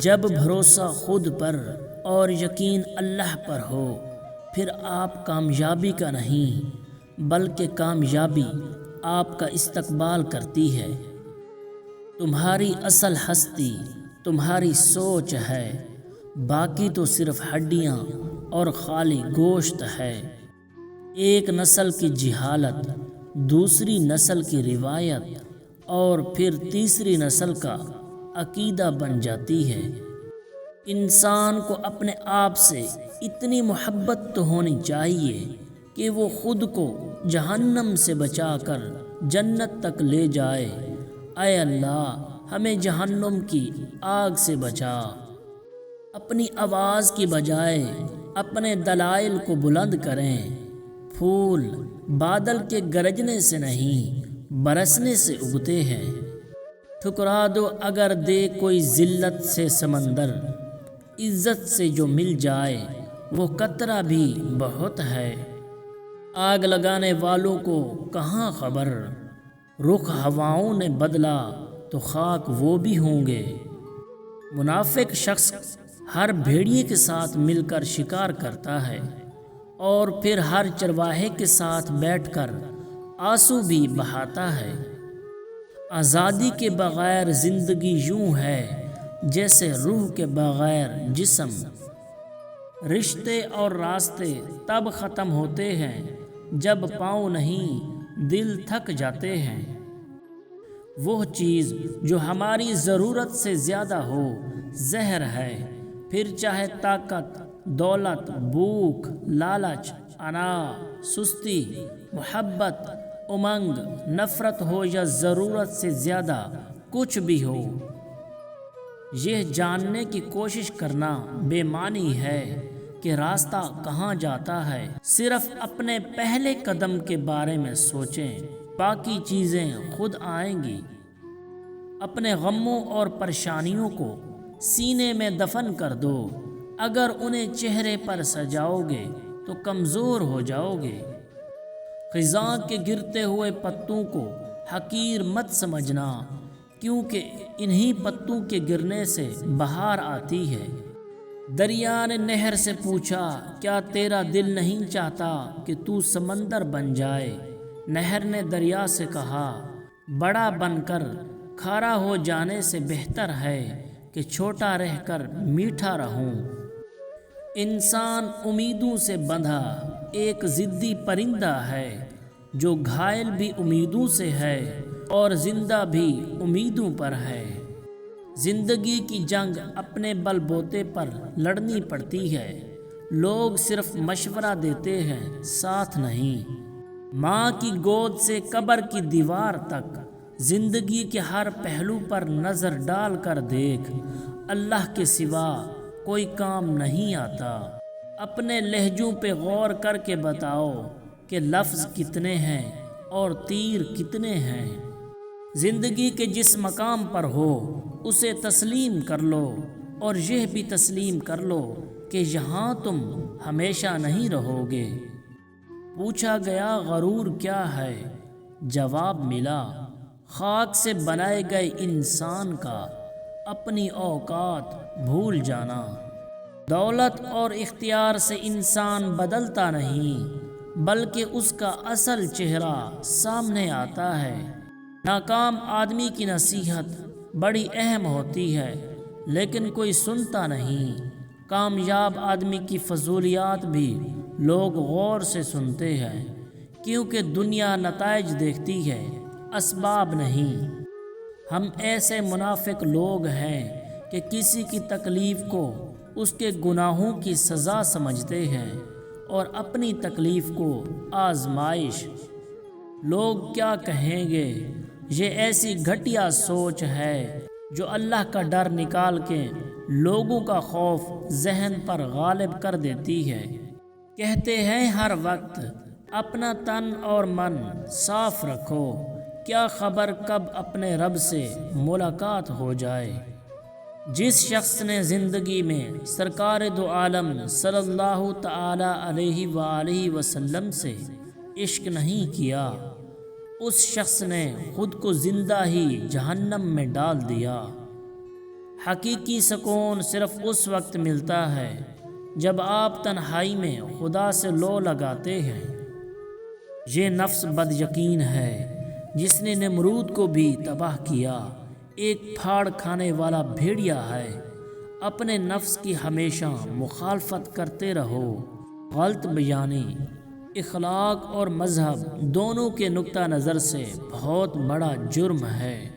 جب بھروسہ خود پر اور یقین اللہ پر ہو، پھر آپ کامیابی کا نہیں بلکہ کامیابی آپ کا استقبال کرتی ہے۔ تمہاری اصل ہستی تمہاری سوچ ہے، باقی تو صرف ہڈیاں اور خالی گوشت ہے۔ ایک نسل کی جہالت، دوسری نسل کی روایت اور پھر تیسری نسل کا عقیدہ بن جاتی ہے۔ انسان کو اپنے آپ سے اتنی محبت تو ہونی چاہیے کہ وہ خود کو جہنم سے بچا کر جنت تک لے جائے۔ اے اللہ، ہمیں جہنم کی آگ سے بچا۔ اپنی آواز کی بجائے اپنے دلائل کو بلند کریں۔ پھول بادل کے گرجنے سے نہیں برسنے سے اگتے ہیں۔ ٹھکرا دو اگر دے کوئی ذلت سے سمندر، عزت سے جو مل جائے وہ قطرہ بھی بہت ہے۔ آگ لگانے والوں کو کہاں خبر، رخ ہواؤں نے بدلا تو خاک وہ بھی ہوں گے۔ منافق شخص ہر بھیڑیے کے ساتھ مل کر شکار کرتا ہے اور پھر ہر چرواہے کے ساتھ بیٹھ کر آنسو بھی بہاتا ہے۔ آزادی کے بغیر زندگی یوں ہے جیسے روح کے بغیر جسم۔ رشتے اور راستے تب ختم ہوتے ہیں جب پاؤں نہیں دل تھک جاتے ہیں۔ وہ چیز جو ہماری ضرورت سے زیادہ ہو زہر ہے، پھر چاہے طاقت، دولت، بھوک، لالچ، انا، سستی، محبت، امنگ، نفرت ہو یا ضرورت سے زیادہ کچھ بھی ہو۔ یہ جاننے کی کوشش کرنا بے معنی ہے کہ راستہ کہاں جاتا ہے۔ صرف اپنے پہلے قدم کے بارے میں سوچیں، باقی چیزیں خود آئیں گی۔ اپنے غموں اور پریشانیوں کو سینے میں دفن کر دو۔ اگر انہیں چہرے پر سجاؤ گے تو کمزور ہو جاؤ گے۔ خزاں کے گرتے ہوئے پتوں کو حقیر مت سمجھنا، کیونکہ انہی پتوں کے گرنے سے بہار آتی ہے۔ دریا نے نہر سے پوچھا، کیا تیرا دل نہیں چاہتا کہ تو سمندر بن جائے؟ نہر نے دریا سے کہا، بڑا بن کر کھارا ہو جانے سے بہتر ہے کہ چھوٹا رہ کر میٹھا رہوں۔ انسان امیدوں سے بندھا ایک ضدی پرندہ ہے جو گھائل بھی امیدوں سے ہے اور زندہ بھی امیدوں پر ہے۔ زندگی کی جنگ اپنے بل بوتے پر لڑنی پڑتی ہے۔ لوگ صرف مشورہ دیتے ہیں، ساتھ نہیں۔ ماں کی گود سے قبر کی دیوار تک زندگی کے ہر پہلو پر نظر ڈال کر دیکھ، اللہ کے سوا کوئی کام نہیں آتا۔ اپنے لہجوں پہ غور کر کے بتاؤ کہ لفظ کتنے ہیں اور تیر کتنے ہیں۔ زندگی کے جس مقام پر ہو اسے تسلیم کر لو، اور یہ بھی تسلیم کر لو کہ یہاں تم ہمیشہ نہیں رہو گے۔ پوچھا گیا غرور کیا ہے؟ جواب ملا، خاک سے بنائے گئے انسان کا اپنی اوقات بھول جانا۔ دولت اور اختیار سے انسان بدلتا نہیں، بلکہ اس کا اصل چہرہ سامنے آتا ہے۔ ناکام آدمی کی نصیحت بڑی اہم ہوتی ہے لیکن کوئی سنتا نہیں۔ کامیاب آدمی کی فضولیات بھی لوگ غور سے سنتے ہیں، کیونکہ دنیا نتائج دیکھتی ہے، اسباب نہیں۔ ہم ایسے منافق لوگ ہیں کہ کسی کی تکلیف کو اس کے گناہوں کی سزا سمجھتے ہیں اور اپنی تکلیف کو آزمائش۔ لوگ کیا کہیں گے، یہ ایسی گھٹیا سوچ ہے جو اللہ کا ڈر نکال کے لوگوں کا خوف ذہن پر غالب کر دیتی ہے۔ کہتے ہیں ہر وقت اپنا تن اور من صاف رکھو، کیا خبر کب اپنے رب سے ملاقات ہو جائے۔ جس شخص نے زندگی میں سرکار دو عالم صلی اللہ تعالی علیہ وآلہ وسلم سے عشق نہیں کیا، اس شخص نے خود کو زندہ ہی جہنم میں ڈال دیا۔ حقیقی سکون صرف اس وقت ملتا ہے جب آپ تنہائی میں خدا سے لو لگاتے ہیں۔ یہ نفس بد یقین ہے جس نے نمرود کو بھی تباہ کیا، ایک پھاڑ کھانے والا بھیڑیا ہے۔ اپنے نفس کی ہمیشہ مخالفت کرتے رہو۔ غلط بیانی اخلاق اور مذہب دونوں کے نقطہ نظر سے بہت بڑا جرم ہے۔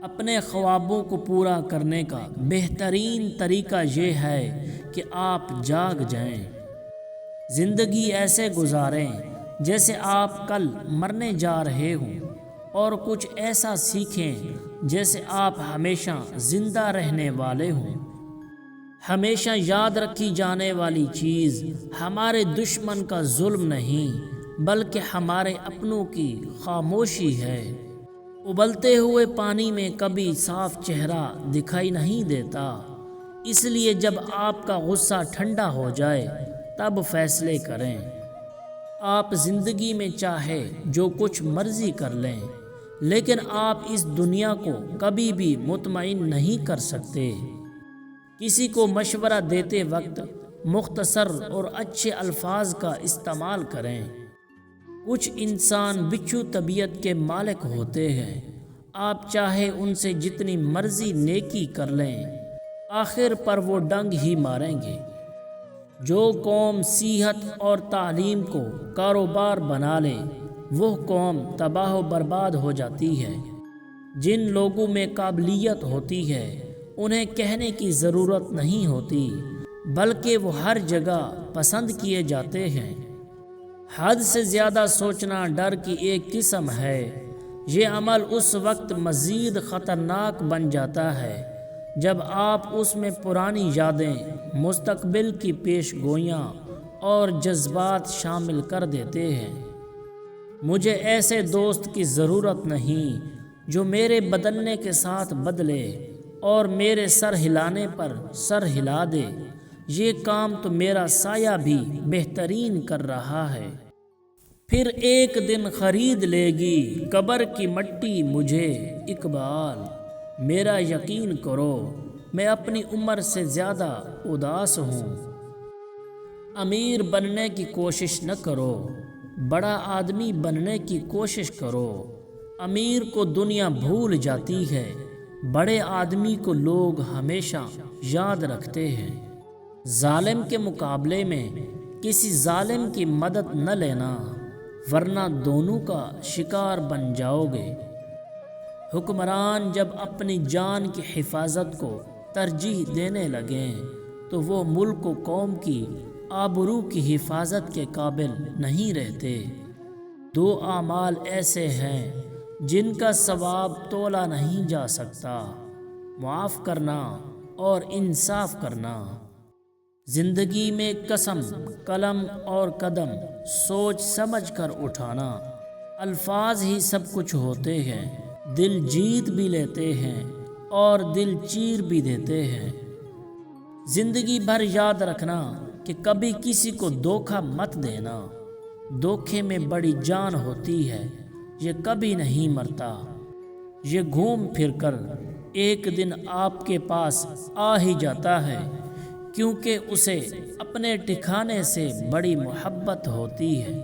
اپنے خوابوں کو پورا کرنے کا بہترین طریقہ یہ ہے کہ آپ جاگ جائیں۔ زندگی ایسے گزاریں جیسے آپ کل مرنے جا رہے ہوں، اور کچھ ایسا سیکھیں جیسے آپ ہمیشہ زندہ رہنے والے ہوں۔ ہمیشہ یاد رکھی جانے والی چیز ہمارے دشمن کا ظلم نہیں بلکہ ہمارے اپنوں کی خاموشی ہے۔ ابلتے ہوئے پانی میں کبھی صاف چہرہ دکھائی نہیں دیتا، اس لیے جب آپ کا غصہ ٹھنڈا ہو جائے تب فیصلے کریں۔ آپ زندگی میں چاہے جو کچھ مرضی کر لیں، لیکن آپ اس دنیا کو کبھی بھی مطمئن نہیں کر سکتے۔ کسی کو مشورہ دیتے وقت مختصر اور اچھے الفاظ کا استعمال کریں۔ کچھ انسان بچھو طبیعت کے مالک ہوتے ہیں، آپ چاہے ان سے جتنی مرضی نیکی کر لیں، آخر پر وہ ڈنگ ہی ماریں گے۔ جو قوم صحت اور تعلیم کو کاروبار بنا لے وہ قوم تباہ و برباد ہو جاتی ہے۔ جن لوگوں میں قابلیت ہوتی ہے انہیں کہنے کی ضرورت نہیں ہوتی، بلکہ وہ ہر جگہ پسند کیے جاتے ہیں۔ حد سے زیادہ سوچنا ڈر کی ایک قسم ہے۔ یہ عمل اس وقت مزید خطرناک بن جاتا ہے جب آپ اس میں پرانی یادیں، مستقبل کی پیش گوئیاں اور جذبات شامل کر دیتے ہیں۔ مجھے ایسے دوست کی ضرورت نہیں جو میرے بدلنے کے ساتھ بدلے اور میرے سر ہلانے پر سر ہلا دے۔ یہ کام تو میرا سایہ بھی بہترین کر رہا ہے۔ پھر ایک دن خرید لے گی قبر کی مٹی مجھے اقبال۔ میرا یقین کرو میں اپنی عمر سے زیادہ اداس ہوں۔ امیر بننے کی کوشش نہ کرو، بڑا آدمی بننے کی کوشش کرو۔ امیر کو دنیا بھول جاتی ہے، بڑے آدمی کو لوگ ہمیشہ یاد رکھتے ہیں۔ ظالم کے مقابلے میں کسی ظالم کی مدد نہ لینا، ورنہ دونوں کا شکار بن جاؤ گے۔ حکمران جب اپنی جان کی حفاظت کو ترجیح دینے لگیں تو وہ ملک و قوم کی آبرو کی حفاظت کے قابل نہیں رہتے۔ دو اعمال ایسے ہیں جن کا ثواب تولا نہیں جا سکتا، معاف کرنا اور انصاف کرنا۔ زندگی میں قسم، قلم اور قدم سوچ سمجھ کر اٹھانا۔ الفاظ ہی سب کچھ ہوتے ہیں، دل جیت بھی لیتے ہیں اور دل چیر بھی دیتے ہیں۔ زندگی بھر یاد رکھنا کہ کبھی کسی کو دھوکہ مت دینا۔ دھوکے میں بڑی جان ہوتی ہے، یہ کبھی نہیں مرتا۔ یہ گھوم پھر کر ایک دن آپ کے پاس آ ہی جاتا ہے، کیونکہ اسے اپنے ٹھکانے سے بڑی محبت ہوتی ہے۔